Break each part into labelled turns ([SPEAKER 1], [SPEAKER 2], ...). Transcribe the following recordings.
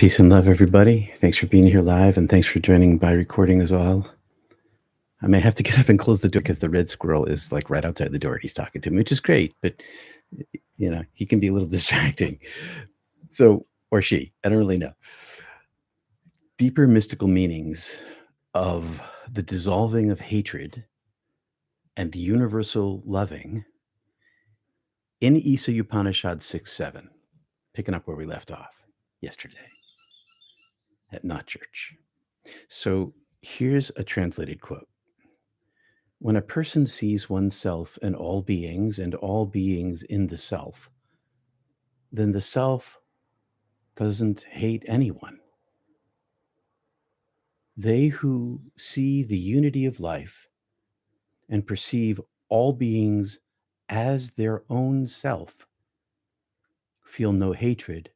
[SPEAKER 1] Peace and love, everybody. Thanks for being here live, and thanks for joining by recording as well. I may have to get up and close the door because the red squirrel is like right outside the door. He's talking to me, which is great, but he can be a little distracting. So, or she, I don't really know. Deeper mystical meanings of the dissolving of hatred and universal loving in Isa Upanishad 6-7, picking up where we left off yesterday at Not Church. So here's a translated quote. When a person sees oneself and all beings in the self, then the self doesn't hate anyone. They who see the unity of life and perceive all beings as their own self feel no hatred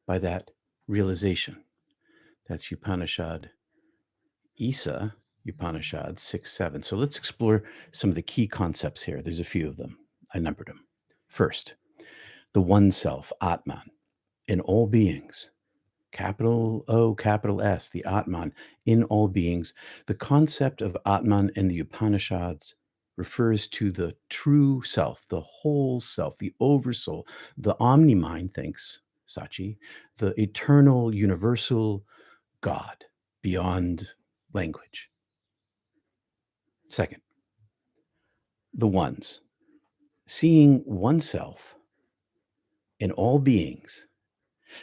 [SPEAKER 1] by that realization. That's Isa Upanishad 6-7. So let's explore some of the key concepts here. There's a few of them. I numbered them. First, the one self, Atman, in all beings. Capital O, capital S, the Atman, in all beings. The concept of Atman in the Upanishads refers to the true self, the whole self, the oversoul, the omni-mind, thanks, Sachi, the eternal, universal God beyond language. Second, the ones. Seeing oneself in all beings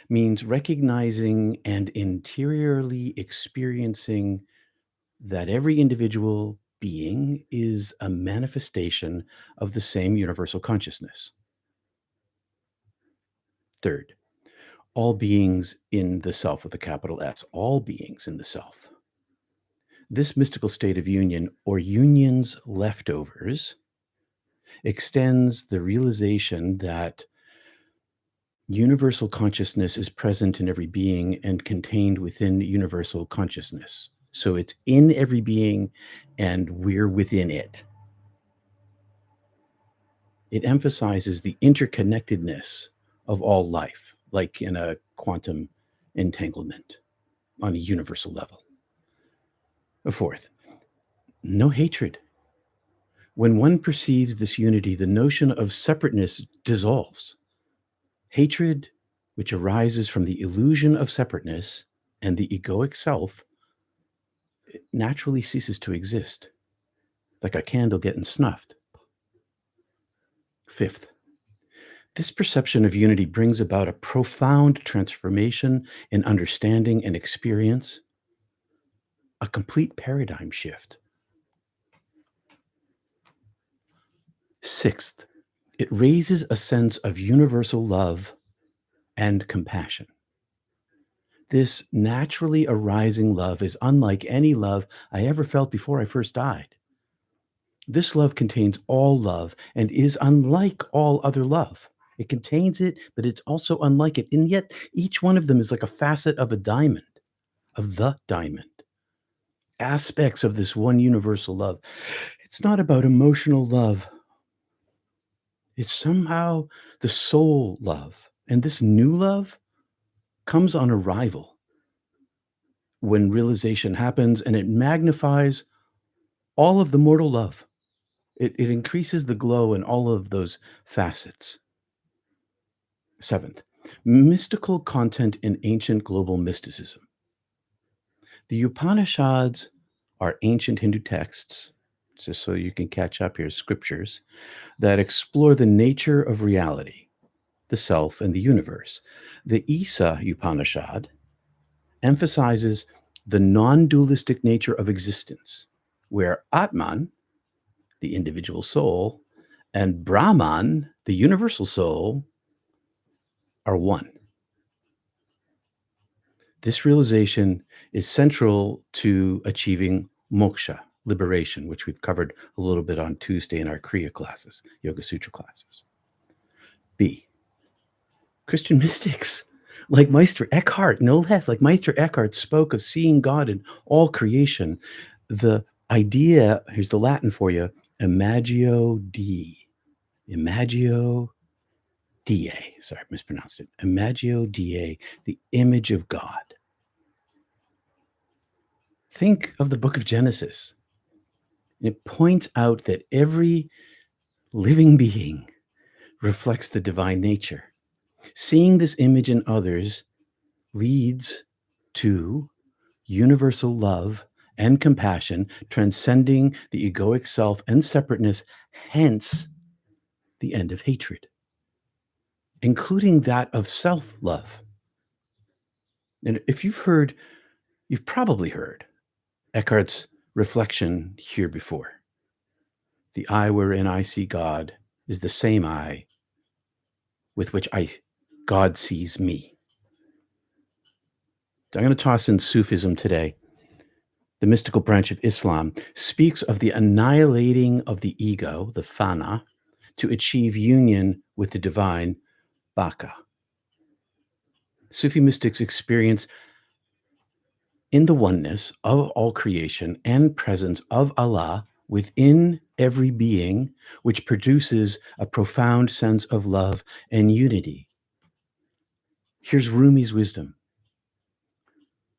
[SPEAKER 1] means recognizing and interiorly experiencing that every individual being is a manifestation of the same universal consciousness. Third, all beings in the self with a capital S, all beings in the self. This mystical state of union, or union's leftovers, extends the realization that universal consciousness is present in every being and contained within universal consciousness. So it's in every being and we're within it. It emphasizes the interconnectedness of all life, like in a quantum entanglement on a universal level. Fourth, no hatred. When one perceives this unity, the notion of separateness dissolves. Hatred, which arises from the illusion of separateness and the egoic self, naturally ceases to exist, like a candle getting snuffed. Fifth, this perception of unity brings about a profound transformation in understanding and experience, a complete paradigm shift. Sixth, it raises a sense of universal love and compassion. This naturally arising love is unlike any love I ever felt before I first died. This love contains all love and is unlike all other love. It contains it, but it's also unlike it. And yet each one of them is like a facet of a diamond, of the diamond. Aspects of this one universal love. It's not about emotional love. It's somehow the soul love. And this new love comes on arrival when realization happens, and it magnifies all of the mortal love. It increases the glow in all of those facets. Seventh, mystical content in ancient global mysticism. The Upanishads are ancient Hindu texts, just so you can catch up here, scriptures that explore the nature of reality, the self, and the universe. The Isa Upanishad emphasizes the non-dualistic nature of existence, where Atman, the individual soul, and Brahman, the universal soul, are one. This realization is central to achieving moksha, liberation, which we've covered a little bit on Tuesday in our Kriya classes, Yoga Sutra classes. B, Christian mystics like Meister Eckhart, no less, like Meister Eckhart spoke of seeing God in all creation. The idea, here's the Latin for you, imagio Dei. Imagio Sorry, mispronounced it. Imagio Dei, the image of God. Think of the book of Genesis. It points out that every living being reflects the divine nature. Seeing this image in others leads to universal love and compassion, transcending the egoic self and separateness, hence the end of hatred, including that of self-love. And if you've probably heard Eckhart's reflection here before. The eye wherein I see God is the same eye with which God sees me. So I'm going to toss in Sufism today. The mystical branch of Islam speaks of the annihilating of the ego, the fana, to achieve union with the divine, baka. Sufi mystics experience in the oneness of all creation and presence of Allah within every being, which produces a profound sense of love and unity. Here's Rumi's wisdom.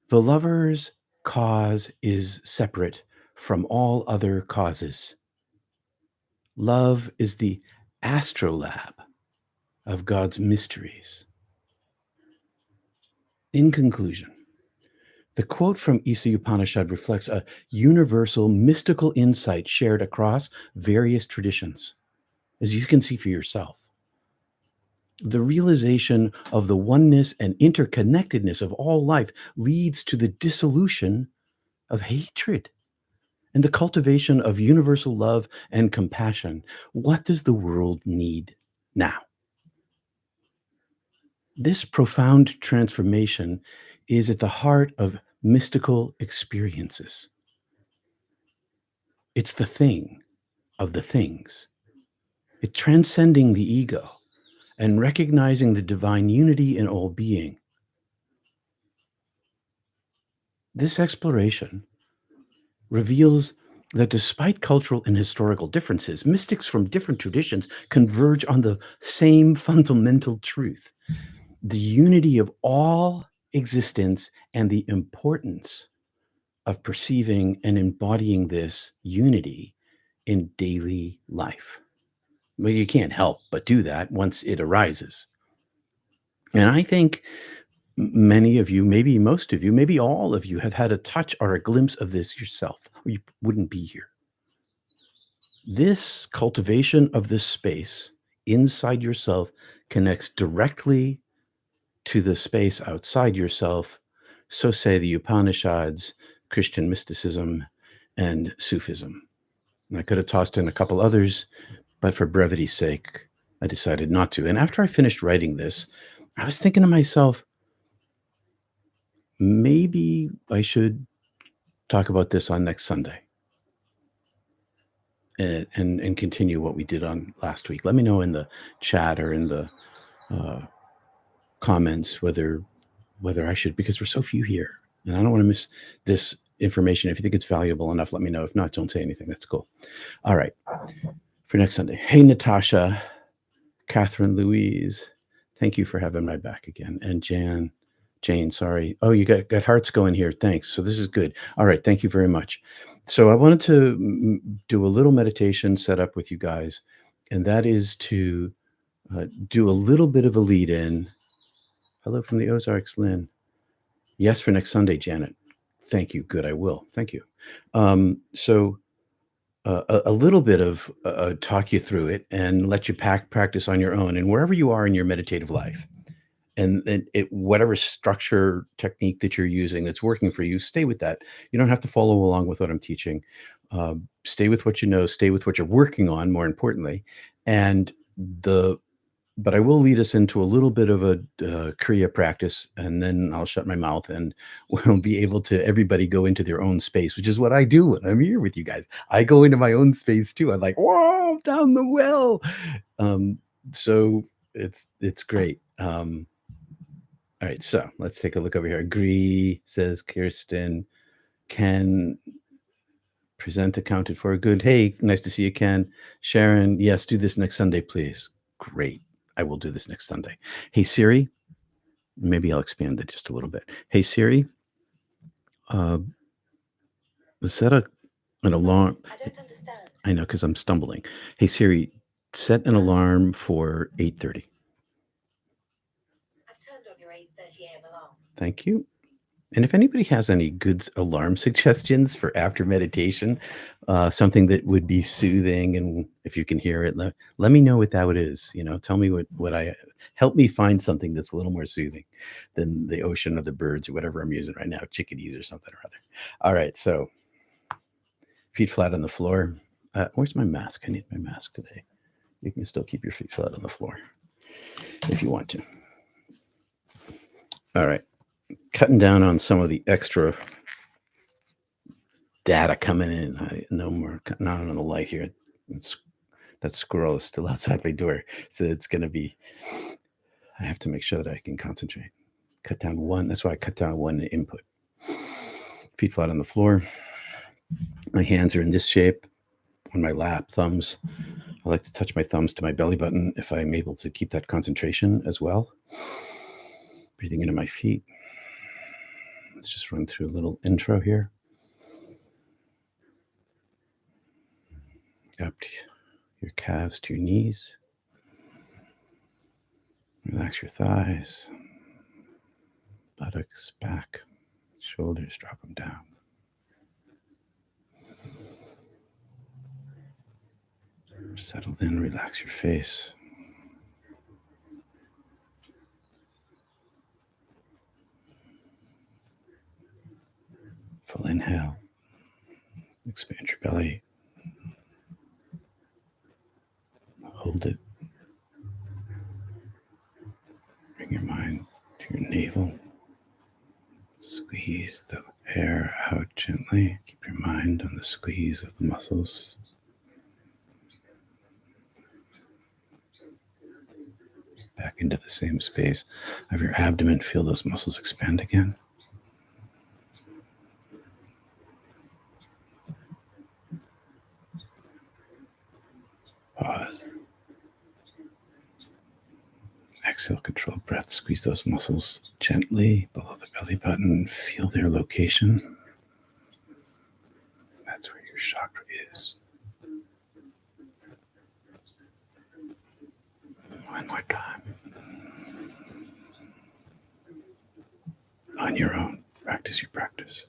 [SPEAKER 1] The lover's cause is separate from all other causes. Love is the astrolabe of God's mysteries. In conclusion, the quote from Isa Upanishad reflects a universal mystical insight shared across various traditions, as you can see for yourself. The realization of the oneness and interconnectedness of all life leads to the dissolution of hatred and the cultivation of universal love and compassion. What does the world need now? This profound transformation is at the heart of mystical experiences. It's the thing of the things. It transcending the ego and recognizing the divine unity in all being. This exploration reveals that despite cultural and historical differences, mystics from different traditions converge on the same fundamental truth: the unity of all existence and the importance of perceiving and embodying this unity in daily life. Well, you can't help but do that once it arises. And I think many of you, maybe most of you, maybe all of you have had a touch or a glimpse of this yourself, or you wouldn't be here. This cultivation of this space inside yourself connects directly to the space outside yourself. So say the Upanishads, Christian mysticism, and Sufism. And I could have tossed in a couple others, but for brevity's sake, I decided not to. And after I finished writing this, I was thinking to myself, maybe I should talk about this on next Sunday and continue what we did on last week. Let me know in the chat or in the comments whether I should, because we're so few here, and I don't want to miss this information. If you think it's valuable enough, let me know. If not, don't say anything. That's cool. All right. For next Sunday. Hey, Natasha, Catherine Louise, thank you for having my back again. And Jane, sorry. Oh, you got hearts going here. Thanks. So this is good. All right. Thank you very much. So I wanted to do a little meditation set up with you guys, and that is to do a little bit of a lead in. Hello from the Ozarks, Lynn. Yes, for next Sunday, Janet. Thank you. Good. I will. Thank you. So a little bit of talk you through it and let you practice on your own and wherever you are in your meditative life. And whatever structure technique that you're using that's working for you, stay with that. You don't have to follow along with what I'm teaching. Stay with what you know, stay with what you're working on, more importantly. But I will lead us into a little bit of a Kriya practice, and then I'll shut my mouth and we'll be able to everybody go into their own space, which is what I do when I'm here with you guys. I go into my own space too. I'm like, whoa, down the well. So it's great. All right, so let's take a look over here. Agree, says Kirsten. Ken, present accounted for. Good. Hey, nice to see you, Ken. Sharon, yes, do this next Sunday, please. Great. I will do this next Sunday. Hey Siri, maybe I'll expand it just a little bit. Hey Siri, uh, set an alarm.
[SPEAKER 2] I don't understand.
[SPEAKER 1] I know because I'm stumbling. Hey Siri, set an alarm for 8:30.
[SPEAKER 2] I've turned on your 8:30 a.m. alarm.
[SPEAKER 1] Thank you. And if anybody has any good alarm suggestions for after meditation, something that would be soothing, and if you can hear it, let me know what that is. Tell me what I help me find something that's a little more soothing than the ocean or the birds or whatever I'm using right now, chickadees or something or other. All right, so feet flat on the floor. Where's my mask? I need my mask today. You can still keep your feet flat on the floor if you want to. All right, cutting down on some of the extra data coming in. No more, not on the light here. That squirrel is still outside my door. So it's going to be, I have to make sure that I can concentrate. Cut down one. That's why I cut down one input. Feet flat on the floor. My hands are in this shape on my lap, thumbs. I like to touch my thumbs to my belly button if I'm able to keep that concentration as well. Breathing into my feet. Let's just run through a little intro here. Up to your calves to your knees. Relax your thighs, buttocks, back, shoulders, drop them down. Settled in, relax your face. Full inhale. Expand your belly. Hold it. Bring your mind to your navel. Squeeze the air out gently. Keep your mind on the squeeze of the muscles. Back into the same space of your abdomen. Feel those muscles expand again. Pause. Exhale, control breath. Squeeze those muscles gently below the belly button. Feel their location. That's where your chakra is. One more time. On your own. Practice your practice.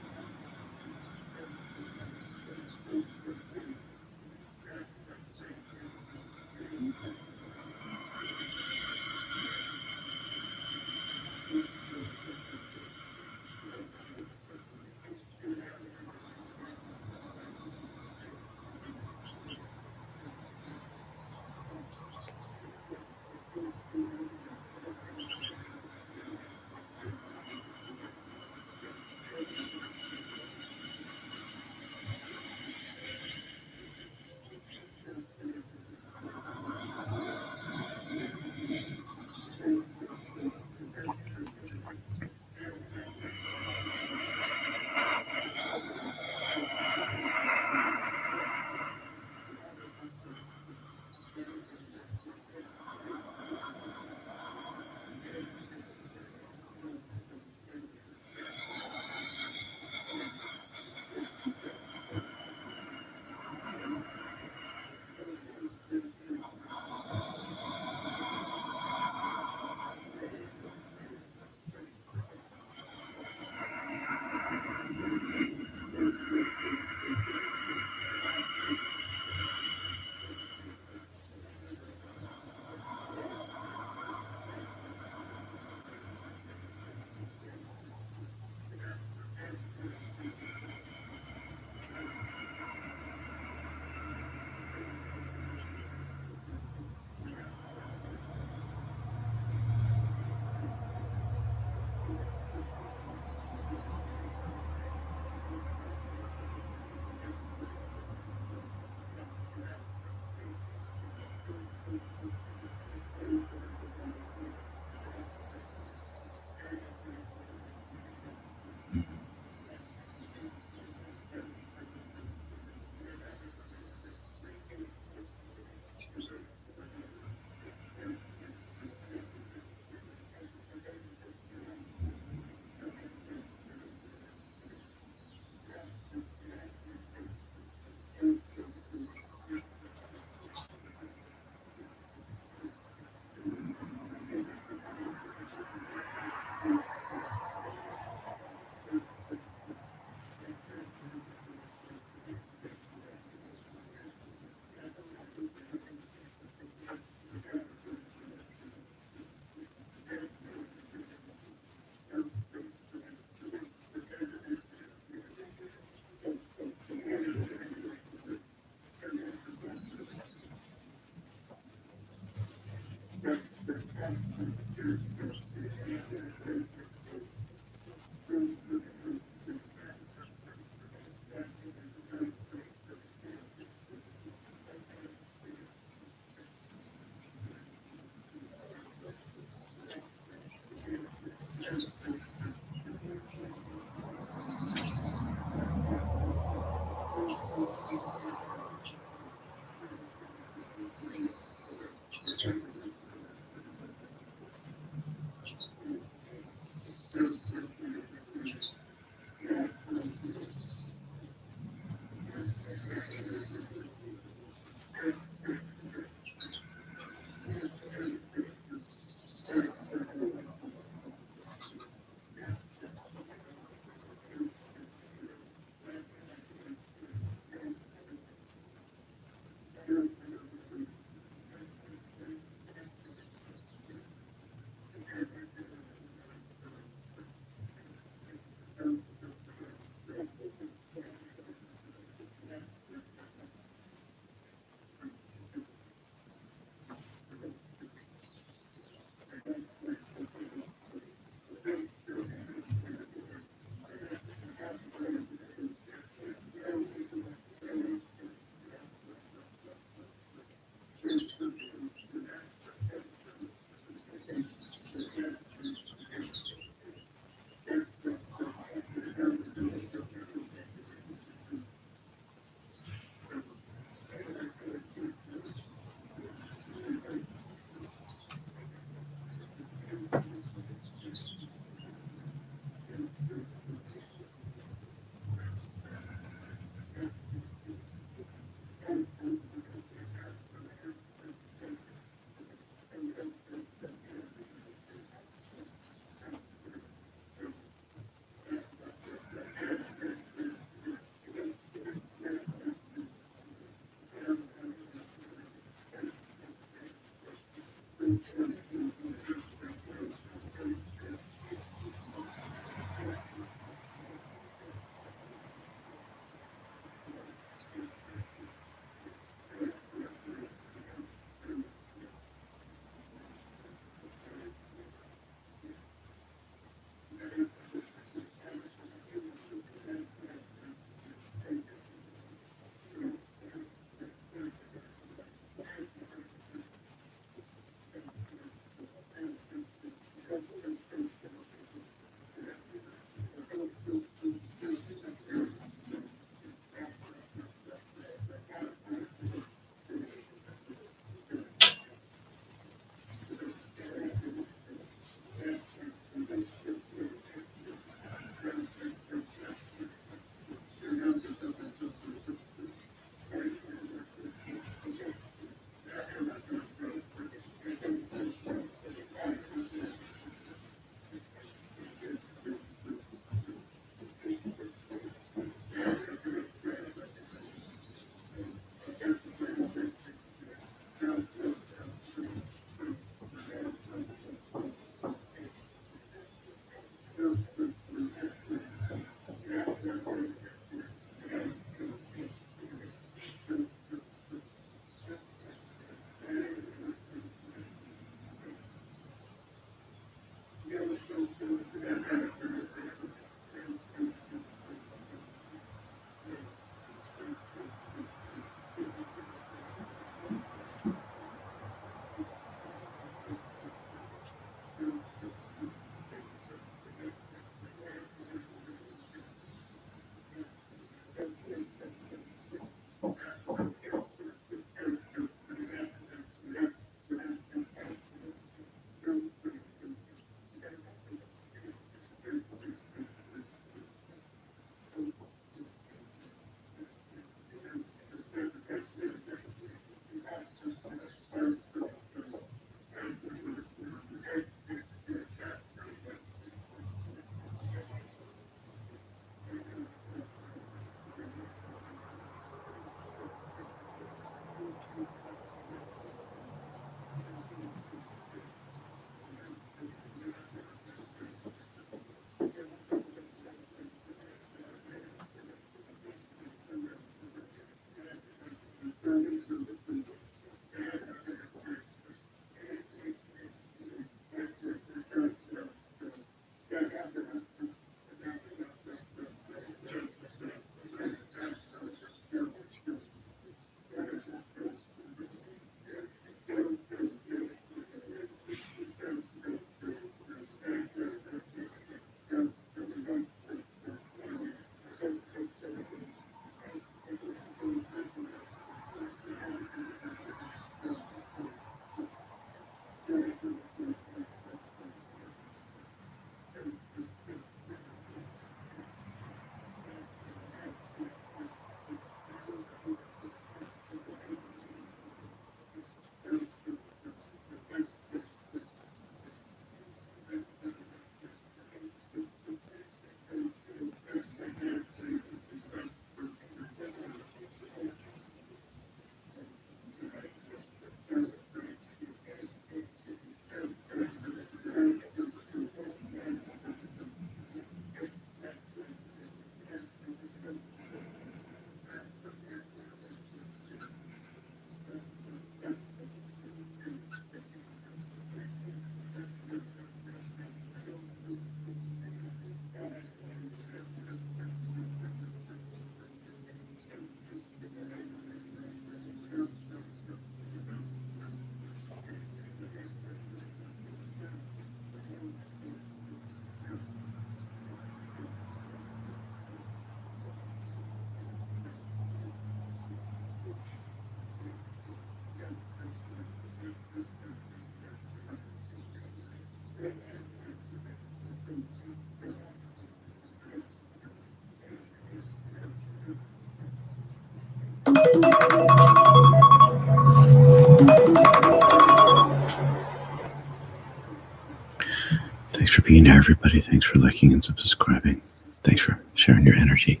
[SPEAKER 1] Thanks for being here, everybody. Thanks for liking and subscribing. Thanks for sharing your energy.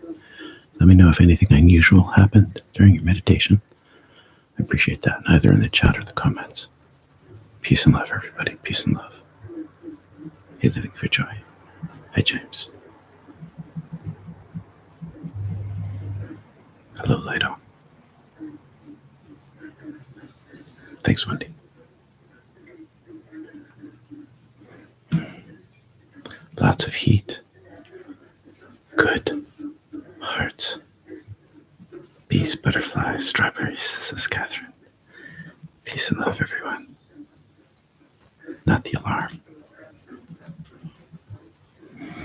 [SPEAKER 1] Let me know if anything unusual happened during your meditation. I appreciate that, either in the chat or the comments. Peace and love, everybody. Peace and love. Hey, Living for Joy. Hi, James. Hello, Lido. Thanks, Wendy. Lots of heat. Good. Hearts. Bees, butterflies, strawberries. This is Catherine. Peace and love, everyone. Not the alarm.